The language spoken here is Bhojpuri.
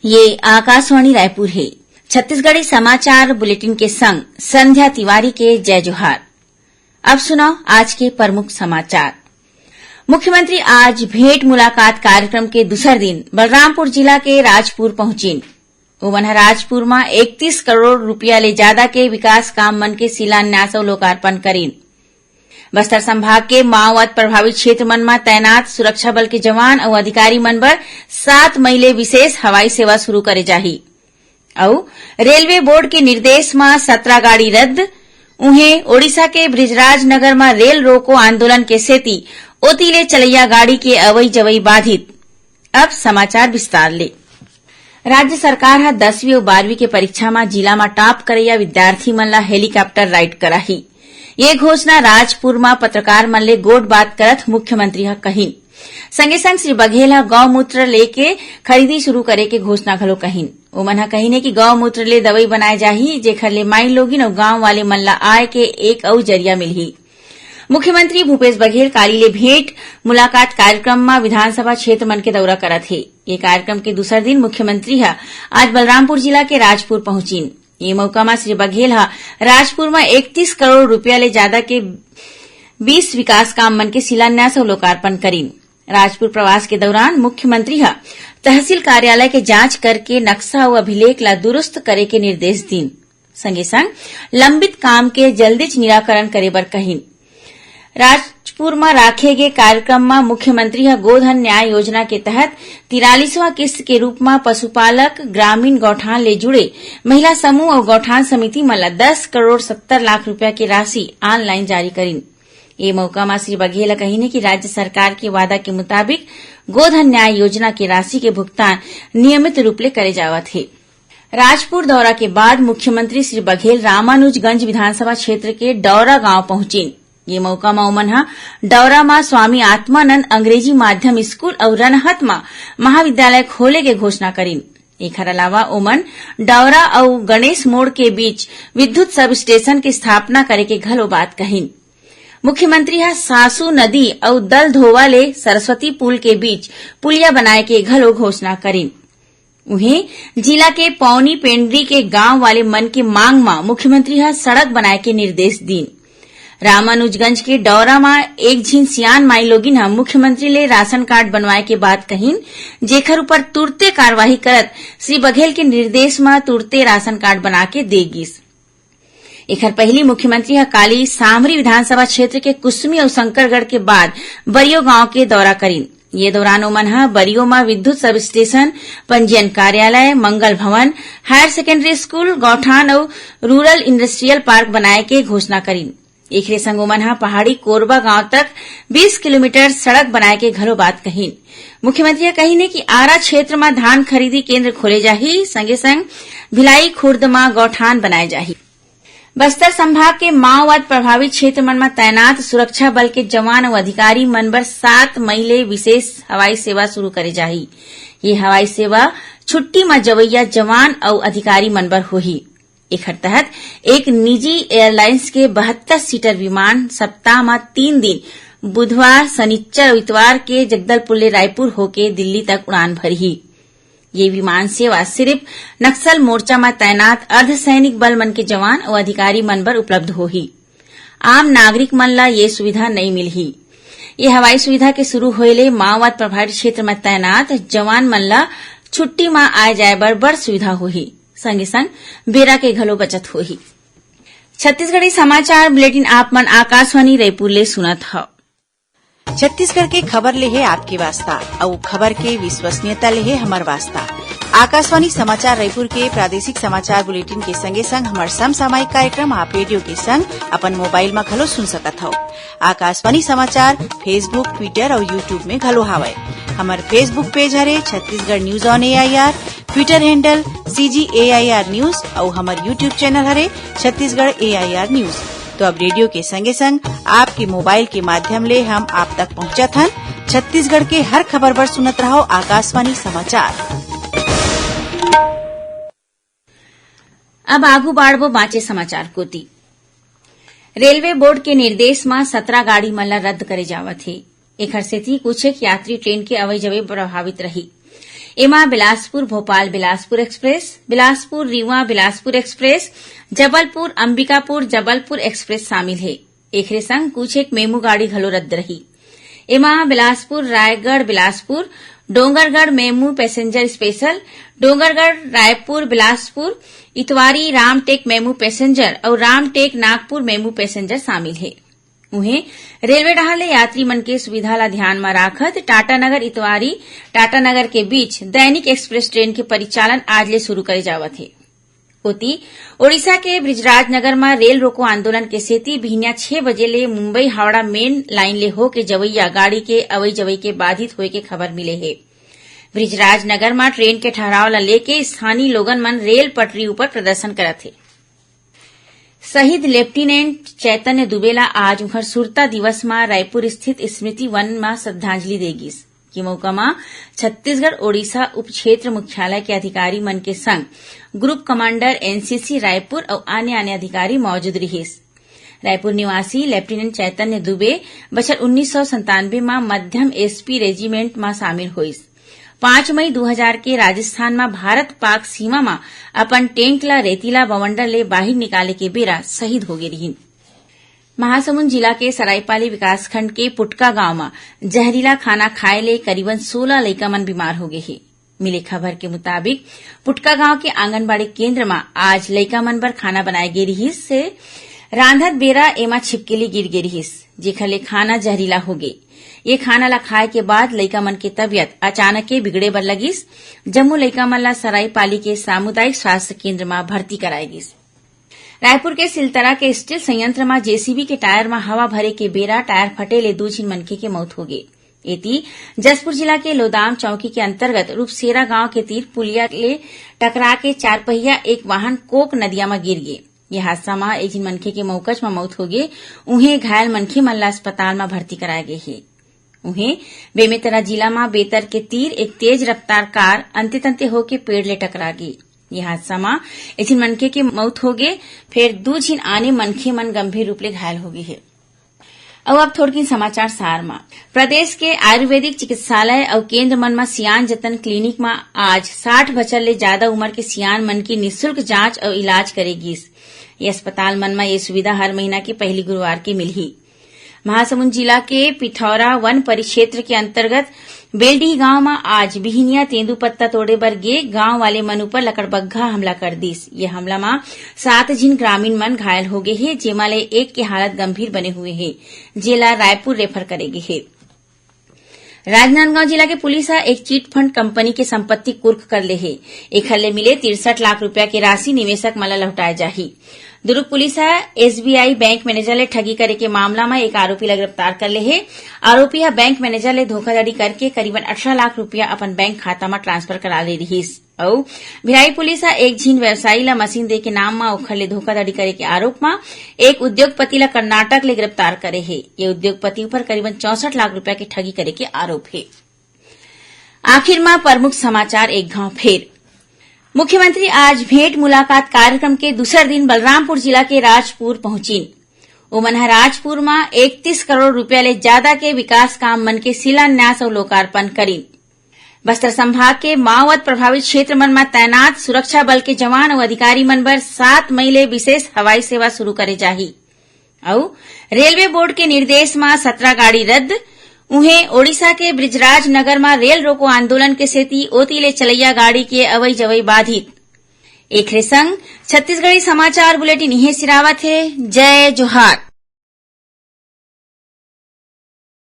ये आकाशवाणी रायपुर है। छत्तीसगढ़ी समाचार बुलेटिन के संग संध्या तिवारी के जय जोहार। अब सुनाओ आज के प्रमुख समाचार। मुख्यमंत्री आज भेंट मुलाकात कार्यक्रम के दूसर दिन बलरामपुर जिला के राजपुर पहुंचीन। ओमन राजपुर में 31 करोड़ रुपया ले ज्यादा के विकास काम मन के शिलान्यास और लोकार्पण करीन। बस्तर संभाग के माओवाद प्रभावित क्षेत्र मन में तैनात सुरक्षा बल के जवान और अधिकारी मन बर 7 मई ले विशेष हवाई सेवा शुरू करे जाही। और रेलवे बोर्ड के निर्देश में 17 गाड़ी रद्द। उन्हें ओडिशा के बृजराज नगर में रेल रोको आंदोलन के सेती ओती ले चलैया गाड़ी के अवई जवई बाधित। अब समाचार विस्तार ले। राज्य सरकार हा 10वीं और 12वीं के परीक्षा में जिला में टॉप करैया विद्यार्थी मन ला हेलीकॉप्टर राइड कराही। ये घोषणा राजपुर में पत्रकार मन ले गोट बात करत मुख्यमंत्री हा कहिन। संगे संग श्री बघेल हा गौमूत्र लेके खरीदी शुरू करे के घोषणा घलो कहिन। ओमन हा कहिने कि गौमूत्र ले दवई बनाए जाही, जेखर ले माई लोगिन और गांव वाले मन ला आय के एक और जरिया मिलही। मुख्यमंत्री भूपेश बघेल काली ले भेंट मुलाकात कार्यक्रम में विधानसभा क्षेत्र मन के दौरा करत हे। ये कार्यक्रम के दूसर दिन मुख्यमंत्री हा आज बलरामपुर जिला के राजपुर पहुंचीन। ये मौका में श्री बघेल हा राजपुर में 31 करोड़ रुपया ले ज्यादा के 20 विकास काम मन के शिलान्यास और लोकार्पण करीन। राजपुर प्रवास के दौरान मुख्यमंत्री हा तहसील कार्यालय के जांच करके नक्शा और अभिलेख ला दुरुस्त करे के निर्देश दीन। संगे संग लंबित काम के जल्दी निराकरण करे बर कहिन। राजपुर में राखे गए कार्यक्रम में मुख्यमंत्री हा गोधन न्याय योजना के तहत 43वां किस्त के रूप में पशुपालक ग्रामीण गौठान ले जुड़े महिला समूह और गौठान समिति मन ला 10 करोड़ 70 लाख रुपया की राशि ऑनलाइन जारी करीन। ये मौका में श्री बघेल कहिने कि राज्य सरकार के वादा के मुताबिक गोधन न्याय योजना की राशि के भुगतान नियमित रूप ले करे जावत है। राजपुर दौरा के बाद मुख्यमंत्री श्री बघेल रामानुजगंज विधानसभा क्षेत्र के डौरा गांव पहुंचीन। ये मौका में ओमन हा डौरा में स्वामी आत्मानंद अंग्रेजी माध्यम स्कूल और रनहत में महाविद्यालय खोले के घोषणा करीन। एकर अलावा ओमन डौरा और गणेश मोड़ के बीच विद्युत सब स्टेशन की स्थापना करे के घलो बात कहिन। मुख्यमंत्री हा सासू नदी और दल धोवा ले सरस्वती पुल के बीच पुलिया बनाए के घलो घोषणा करीन। उन्हें जिला के पौनी पेंड्री के गांव वाले मन के मांग में मुख्यमंत्री हा सड़क बनाए के निर्देश दीन। रामानुजगंज के डौरा में एक झीन सियान माई लोगिन हम मुख्यमंत्री ले राशन कार्ड बनवाए के बात कहिन, जेखर ऊपर तुरते कार्यवाही करत श्री बघेल के निर्देश में तुरते राशन कार्ड बना के देगिस। एखर पहली मुख्यमंत्री हा काली सामरी विधानसभा क्षेत्र के कुसमी और शंकरगढ़ के बाद बरियो गांव के दौरा करीन। ये दौरान ओमन हा बरियो में विद्युत सब स्टेशन, पंजीयन कार्यालय, मंगल भवन, हायर सेकेंडरी स्कूल, गौठान और रूरल इंडस्ट्रियल पार्क बनाए के घोषणा करीन। एकरे संग ओमन हा पहाड़ी कोरबा गांव तक 20 किलोमीटर सड़क बनाए के घलो बात कहिन। मुख्यमंत्री कहिने कि आरा क्षेत्र में धान खरीदी केंद्र खोले जाही, संगे संग भिलाई खुर्द में गौठान बनाए जाही। बस्तर संभाग के माओवाद प्रभावित क्षेत्र मन में तैनात सुरक्षा बल के जवान और अधिकारी मन बर 7 मई ले विशेष हवाई सेवा शुरू करे जाही। ये हवाई सेवा छुट्टी में जवैया जवान और अधिकारी मन बर होही। एकर तहत एक निजी एयरलाइंस के 72 सीटर विमान सप्ताह में 3 दिन बुधवार, शनिचर और इतवार के जगदलपुर ले रायपुर होके दिल्ली तक उड़ान भरही। ये विमान सेवा सिर्फ नक्सल मोर्चा में तैनात अर्धसैनिक बल मन के जवान और अधिकारी मन बर उपलब्ध होही। आम नागरिक मन ला ये सुविधा नहीं मिलही। ये हवाई सुविधा के शुरू होए ले माओवाद प्रभावित क्षेत्र में तैनात जवान मन ला छुट्टी में आए जाए बर बड़ सुविधा होही। संगे संग बेरा के घलो बचत होही। छत्तीसगढ़ी समाचार बुलेटिन आप मन आकाशवाणी रायपुर ले सुनत हव। छत्तीसगढ़ के खबर ले है आपके वास्ता और खबर के विश्वसनीयता ले है हमार वास्ता। आकाशवाणी समाचार रायपुर के प्रादेशिक समाचार बुलेटिन के संगे संग हमार समसामयिक कार्यक्रम आप रेडियो के संग अपन मोबाइल में घलो सुन सकत हव। आकाशवाणी समाचार फेसबुक, ट्विटर और यूट्यूब में घलो हावय। हमार फेसबुक पेज हरे Chhattisgarh news on AIR, Twitter handle CGAIR news और हमार यूट्यूब चैनल हरे छत्तीसगढ़ AIR न्यूज। तो अब रेडियो के संगे संग आपके मोबाइल के माध्यम ले हम आप तक पहुंचत हन। छत्तीसगढ़ के हर खबर पर सुनत रहो आकाशवाणी समाचार। अब आगू बाढ़बो बाँचे समाचार कोती। रेलवे बोर्ड के निर्देश में 17 गाड़ी मन ला रद्द करे जावत हे। एखर सेती कुछ एक यात्री ट्रेन के अवई जवे प्रभावित रही। एमा Bilaspur Bhopal Bilaspur express, Bilaspur Rewa Bilaspur express, Jabalpur Ambikapur Jabalpur express शामिल है। एखरे संग कुछ एक मेमू गाड़ी घलो रद्द रही। एमा Bilaspur Raigarh Bilaspur, Dongargarh MEMU passenger special, Dongargarh Raipur Bilaspur, Itwari Ramtek MEMU passenger और रामटेक नागपुर मेमू पैसेंजर शामिल है। उन्हें रेलवे डहर ले यात्री मन के सुविधा ला ध्यान में राखत टाटानगर इतवारी टाटानगर के बीच दैनिक एक्सप्रेस ट्रेन के परिचालन आज ले शुरू करे जावत है। ओती ओडिशा के ब्रिजराजनगर में रेल रोको आंदोलन के सेती बिहनिया 6 बजे ले मुंबई हावड़ा मेन लाइन ले होके जवैया गाड़ी के अवई जवई के बाधित होए के खबर मिले है। ब्रिजराजनगर में ट्रेन के ठहराव ला लेके स्थानीय लोगन मन रेल पटरी ऊपर प्रदर्शन करत है। शहीद लेफ्टिनेंट चैतन्य दुबे ला आज उनकर सुरता दिवस में रायपुर स्थित स्मृति वन में श्रद्धांजलि देगिस। ये मौका में छत्तीसगढ़ ओडिशा उप क्षेत्र मुख्यालय के अधिकारी मन के संग ग्रुप कमांडर एनसीसी रायपुर और अन्य अधिकारी मौजूद रहिस। रायपुर निवासी लेफ्टिनेंट चैतन्य दुबे बछर 1997 में मध्यम एसपी रेजिमेंट में शामिल हुईस। 5 मई 2000 के राजस्थान में भारत पाक सीमा में अपन टैंक ला रेतीला बवंडर ले बाहर निकाले के बेरा शहीद हो गए रहीन। महासमुंद जिला के सरायपाली विकासखंड के पुटका गांव में जहरीला खाना खाए ले करीबन 16 लइका मन बीमार हो गए हैं। मिले खबर के मुताबिक पुटका गांव के आंगनबाड़ी केंद्र में आज लइका मन बर खाना बनाए गे रहिस से रांधत बेरा एमा छिपकली गिर गे रहिस, जेखर ले खाना जहरीला हो गए। ये खाना ला खाए के बाद लइका मन के तबियत अचानक के बिगड़े बर लगिस। जम्मू लइका मन ला सरायपाली के सामुदायिक स्वास्थ्य केंद्र में भर्ती कराए गिस। रायपुर के सिलतरा के स्टील संयंत्र में जेसीबी के टायर में हवा भरे के बेरा टायर फटे ले 2 झीन मनखे के मौत हो गई। एती जसपुर जिला के लोदाम चौकी के अंतर्गत रूपसेरा गांव के तीर पुलिया ले टकरा के 4 पहिया एक वाहन कोक नदिया में गिर गए। यह हादसा में एक झीन मनखे के मौकच में मौत हो गए। उन्हें घायल मनखे मन ला अस्पताल में भर्ती कराए गए है। उन्हें बेमेतरा जिला में बेतर के तीर एक तेज रफ्तार कार अंते तंते होके पेड़ ले टकरा गई। यह हादसा में एक झीन मनखे के मौत हो गए, फिर 2 झीन आने मनखे मन गंभीर रूप ले घायल हो गए है। अब थोड़की समाचार सार में प्रदेश के आयुर्वेदिक चिकित्सालय और केंद्र मन में सियान जतन क्लिनिक में आज 60 बछर ले ज्यादा उम्र के सियान मन की निःशुल्क जांच और इलाज करेगी। ये अस्पताल मन में ये सुविधा हर महीना के पहली गुरुवार के मिलही। महासमुंद जिला के पिथौरा वन परिक्षेत्र के अंतर्गत बेलडीह गांव में आज बिहनिया तेंदुपत्ता तोड़े बर गे गांव वाले मन ऊपर लकड़बग्घा हमला कर दिस। ये हमला में 7 झीन ग्रामीण मन घायल हो गए हैं, जेमा ले एक की हालत गंभीर बने हुए हैं, जेला रायपुर रेफर करे गे है। राजनांदगांव जिला के पुलिस एक चिटफंड कंपनी के संपत्ति कुर्क कर ले है। एक हल्ले मिले 63 लाख रुपया की राशि निवेशक मन ला लौटाए जाही। दुर्ग पुलिस एसबीआई बैंक मैनेजर ले ठगी करे के मामला में एक आरोपी ला गिरफ्तार कर ले है। आरोपी बैंक मैनेजर ले धोखाधड़ी करके करीबन 18 लाख रुपया अपन बैंक खाता में ट्रांसफर करा ले रहीस। और भिलाई पुलिस एक झीन व्यवसायी ला मशीन दे के नाम में ओखर ले धोखाधड़ी करे के आरोप में एक उद्योगपति ला कर्नाटक ले गिरफ्तार करे है। ये उद्योगपति ऊपर करीबन 64 लाख रुपया की ठगी करे के आरोप है। आखिर में प्रमुख समाचार एक घाव फेर। मुख्यमंत्री आज भेंट मुलाकात कार्यक्रम के दूसरे दिन बलरामपुर जिला के राजपुर पहुंचीन। उमन राजपुर में 31 करोड़ रुपया ले ज्यादा के विकास काम मन के शिलान्यास और लोकार्पण करीन। बस्तर संभाग के माओवाद प्रभावित क्षेत्र मन में तैनात सुरक्षा बल के जवान और अधिकारी मन बर 7 मई ले विशेष हवाई सेवा शुरू करे जाही। और रेलवे बोर्ड के निर्देश में 17 गाड़ी रद्द। उन्हें ओडिशा के ब्रिजराजनगर में रेल रोको आंदोलन के सेती ओती ले चलैया गाड़ी के अवई जवई बाधित। एक संग छत्तीसगढ़ी समाचार बुलेटिन इहे सिरावत है। जय जोहार।